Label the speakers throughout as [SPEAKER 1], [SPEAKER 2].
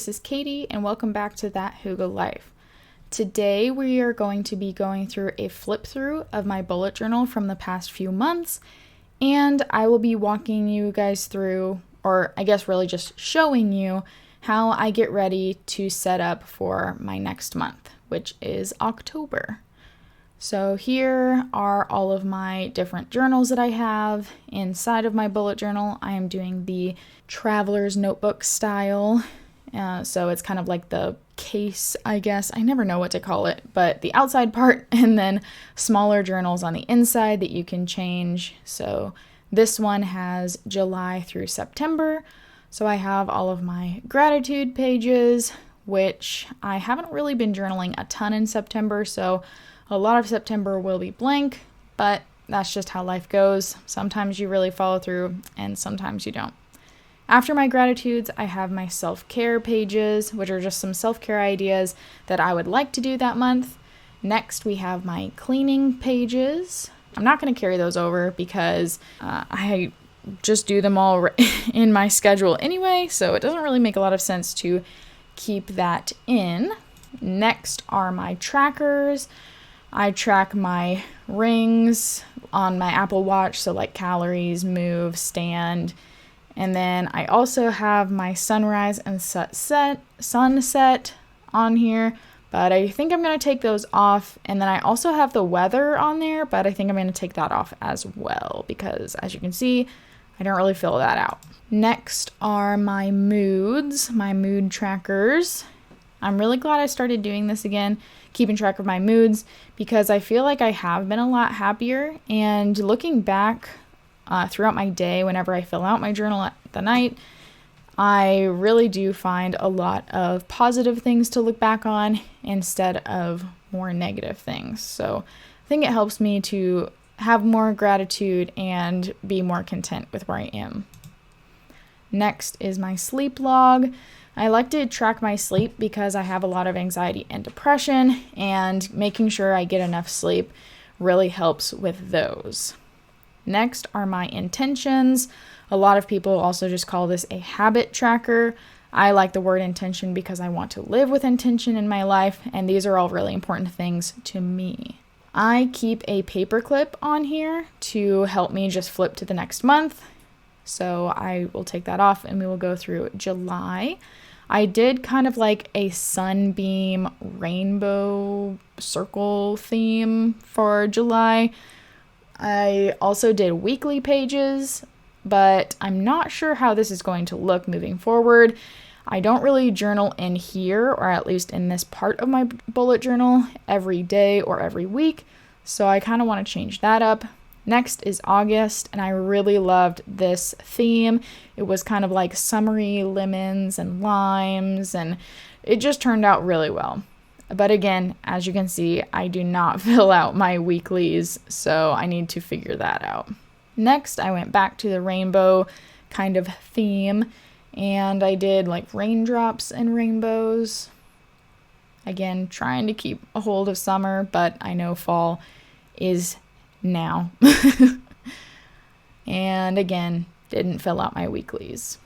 [SPEAKER 1] this is Katie, and welcome back to That Hygge Life. Today we are going to be going through a flip through of my bullet journal from the past few months, and I will be walking you guys through, or I guess really just showing you how I get ready to set up for my next month, which is October. So here are all of my different journals that I have inside of my bullet journal. I am doing the traveler's notebook style. So it's kind of like the case, I guess. I never know what to call it, but the outside part, and then smaller journals on the inside that you can change. So this one has July through September. So I have all of my gratitude pages, which I haven't really been journaling a ton in September. So a lot of September will be blank, but that's just how life goes. Sometimes you really follow through and sometimes you don't. After my gratitudes, I have my self-care pages, which are just some self-care ideas that I would like to do that month. Next, we have my cleaning pages. I'm not going to carry those over because I just do them all in my schedule anyway, so it doesn't really make a lot of sense to keep that in. Next are my trackers. I track my rings on my Apple Watch, so like calories, move, stand. And then I also have my sunrise and sunset on here, but I think I'm going to take those off. And then I also have the weather on there, but I think I'm going to take that off as well because, as you can see, I don't really fill that out. Next are my moods, my mood trackers. I'm really glad I started doing this again, keeping track of my moods, because I feel like I have been a lot happier. And looking back throughout my day, whenever I fill out my journal at the night, I really do find a lot of positive things to look back on instead of more negative things. So I think it helps me to have more gratitude and be more content with where I am. Next is my sleep log. I like to track my sleep because I have a lot of anxiety and depression, and making sure I get enough sleep really helps with those. Next are my intentions. A lot of people also just call this a habit tracker. I like the word intention because I want to live with intention in my life, and these are all really important things to me. I keep a paperclip on here to help me just flip to the next month. So I will take that off and we will go through July. I did kind of like a sunbeam rainbow circle theme for July. I also did weekly pages, but I'm not sure how this is going to look moving forward. I don't really journal in here, or at least in this part of my bullet journal, every day or every week, so I kind of want to change that up. Next is August, and I really loved this theme. It was kind of like summery lemons and limes, and it just turned out really well. But again, as you can see, I do not fill out my weeklies, so I need to figure that out. Next, I went back to the rainbow kind of theme, and I did like raindrops and rainbows. Again, trying to keep a hold of summer, but I know fall is now. And again, didn't fill out my weeklies.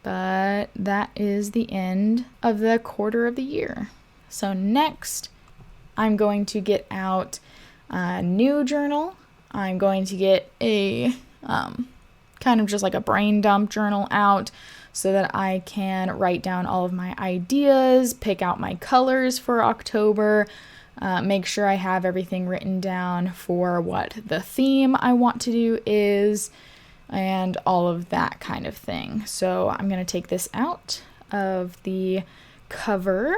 [SPEAKER 1] But that is the end of the quarter of the year. So next, I'm going to get out a new journal. I'm going to get a kind of just like a brain dump journal out so that I can write down all of my ideas, pick out my colors for October, make sure I have everything written down for what the theme I want to do is, and all of that kind of thing. So I'm going to take this out of the cover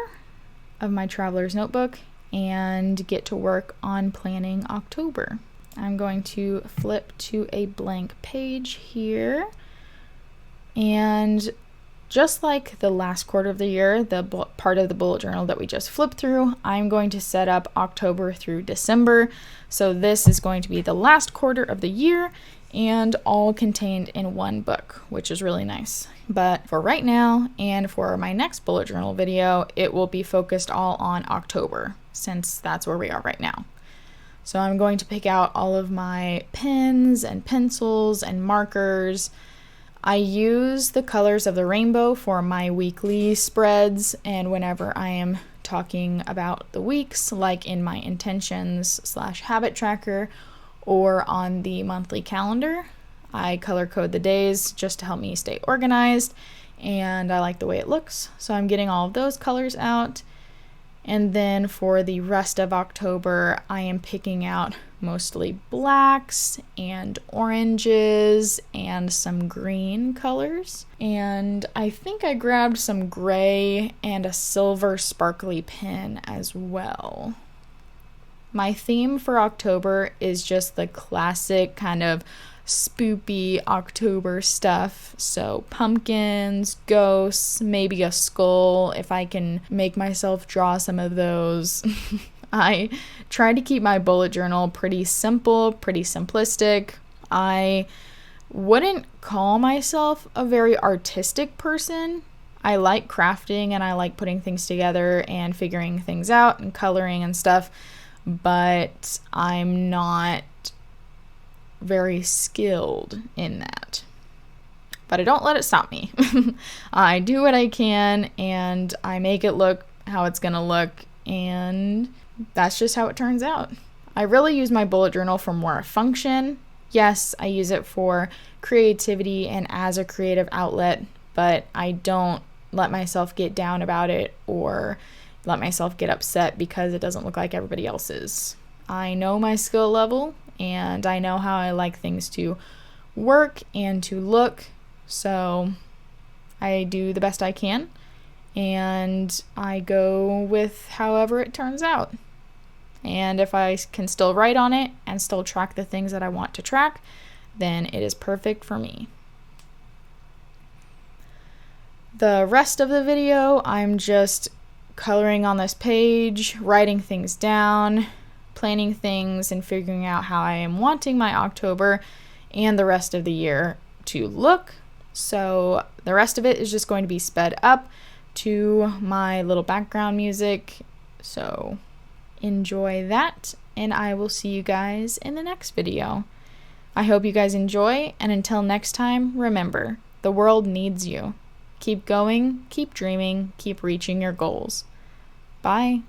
[SPEAKER 1] of my traveler's notebook and get to work on planning October. I'm going to flip to a blank page here, and just like the last quarter of the year, the part of the bullet journal that we just flipped through, I'm going to set up October through December. So this is going to be the last quarter of the year and all contained in one book, which is really nice. But for right now and for my next bullet journal video, it will be focused all on October, since that's where we are right now. So I'm going to pick out all of my pens and pencils and markers. I use the colors of the rainbow for my weekly spreads and whenever I am talking about the weeks, like in my intentions/habit tracker or on the monthly calendar. I color code the days just to help me stay organized, and I like the way it looks, so I'm getting all of those colors out. And then for the rest of October, I am picking out mostly blacks and oranges and some green colors. And I think I grabbed some gray and a silver sparkly pen as well. My theme for October is just the classic kind of spoopy October stuff. So pumpkins, ghosts, maybe a skull if I can make myself draw some of those. I try to keep my bullet journal pretty simple, pretty simplistic. I wouldn't call myself a very artistic person. I like crafting and I like putting things together and figuring things out and coloring and stuff, but I'm not very skilled in that. But I don't let it stop me. I do what I can and I make it look how it's gonna look, and that's just how it turns out. I really use my bullet journal for more function. Yes, I use it for creativity and as a creative outlet, but I don't let myself get down about it or let myself get upset because it doesn't look like everybody else's. I know my skill level and I know how I like things to work and to look, so I do the best I can and I go with however it turns out. And if I can still write on it and still track the things that I want to track, then it is perfect for me. The rest of the video, I'm just coloring on this page, writing things down, planning things, and figuring out how I am wanting my October and the rest of the year to look. So the rest of it is just going to be sped up to my little background music. So enjoy that, and I will see you guys in the next video. I hope you guys enjoy, and until next time, remember, the world needs you. Keep going, keep dreaming, keep reaching your goals. Bye.